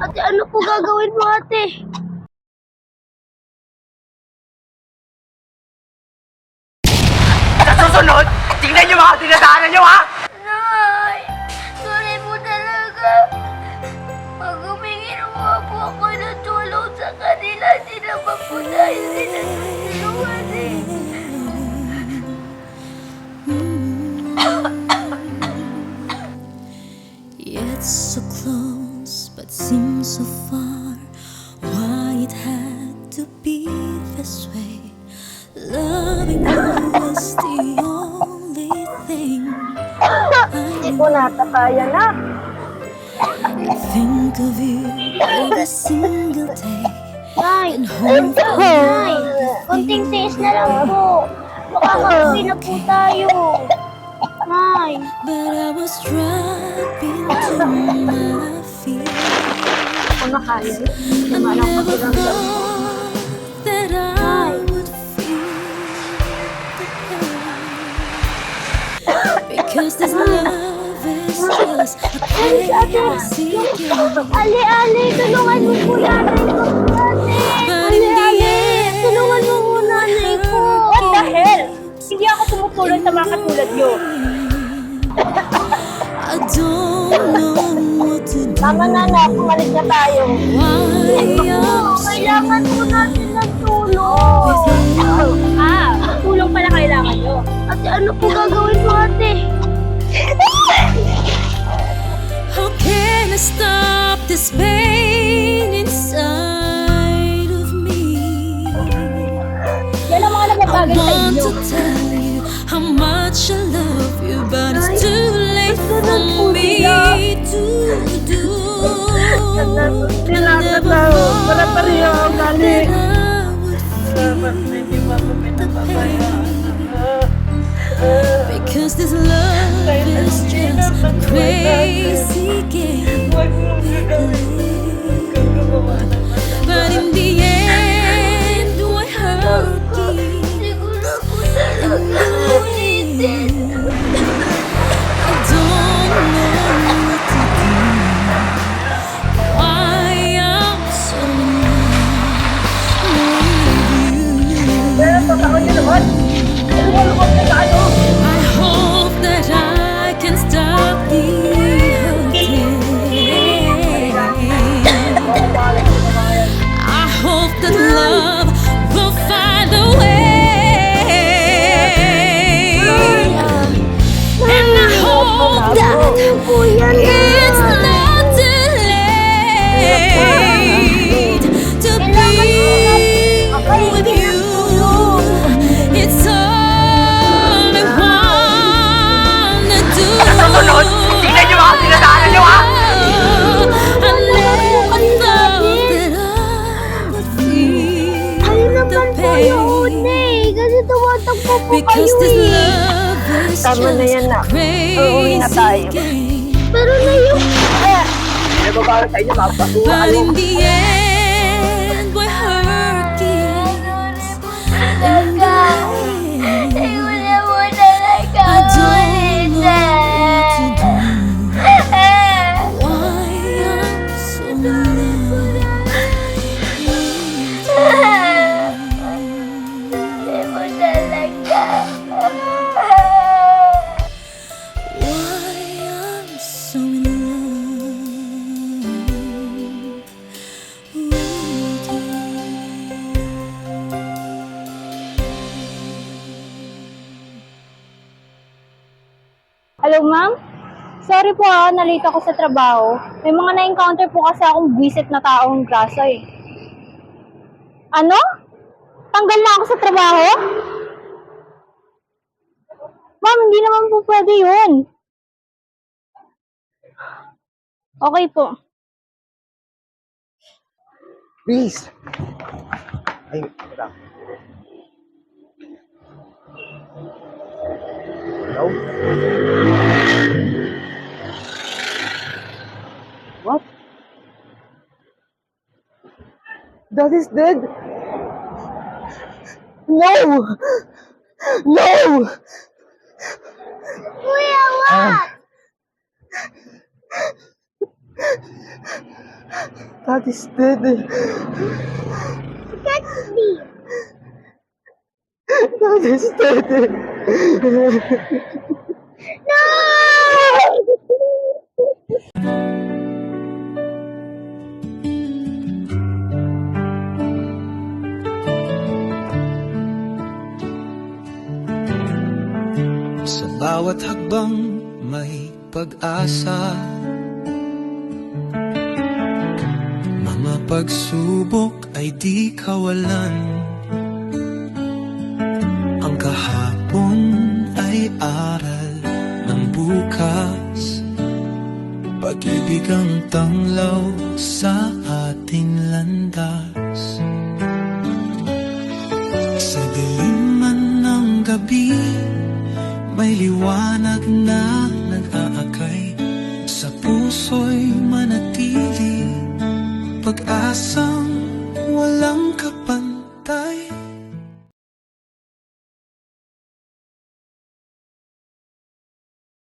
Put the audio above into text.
Ate, ano po gagawin mo, ate? Sa susunod, tingnan niyo mga dinadaanan niyo, ha? Nay! Sorry po talaga. Pag humingi naman po ako ng tulong sa kanila, hindi naman po dahil sila tutulungan eh. It's so close, but seems so far. Why it had to be this way? Loving you was the only thing Hindi ko natakaya na. I think of you every single day. Nay! And hope for Nay! Kunting tiis na lang po. Makakauwi na po tayo. Nay! But I was dropping to my feet. Kung nakaya, I never thought that I would feel the pain. Because this love is just a crazy game. Ali, tulungan mo po nanay ko. But in the end, Tulungan mo po nanay ko. What the hell? Hindi ako tumutulong sa mga katulad nyo. I don't know what to do. Tama na na, pumalit na tayo. Why I'm so Kailangan po natin ng tulong. Tulong pala kailangan nyo. Ate, ano po gagawin mo, ate? How can I stop this pain inside of me? Yan ang mga I nababagay sa want inyo. to tell you how much I love you, but it's too late for me to do. I never thought that I would feel the pain. Because this love is just a crazy game we play. But in the end, I hurt you. Hindi ko na po talaga ulitin. I don't know what to do. Why I'm so in love with you. I hope that I can stop the hurting. I hope that love will find a way. And I hope that it's not too late to be with you. It's all I wanna do. Sa susunod, tingnan niyo mga dinadaanan niyo, ha? I never thought that I would feel Ayun the naman po yun pain. eh. Kasi tumatakbo po Because kayo this eh. love is Tama na yan, just nak. a Uuwi na tayo. crazy game. Pero na yung... Nababawi sa inyo, mga basura. But in the end, we're hurting. In the end, Hindi ko na po talaga I don't know what to do. ulitin. Why I'm so in love with you. Hindi mo talaga. Why I'm so in love with you. Hello, ma'am? Sorry po nalate ako sa trabaho. May mga na-encounter po kasi akong visit na taong grasa eh. Ano? Tanggal na ako sa trabaho? Ma'am, hindi naman po pwede yun. Okay po. Please. Ay, wala. Hello? What? Dad is dead? No! No! Kuya, what? Daddy's dead. Gatsby! Daddy's dead. No! Sa bawat hakbang may pag-asa, mga pagsubok ay di kawalan. Ang kahapon ay aral ng bukas, pag-ibig ang tanglaw sa ating landas. Sa dilim ng gabi, may liwanag na nag-aakay, sa puso'y manatili, pag-asang walang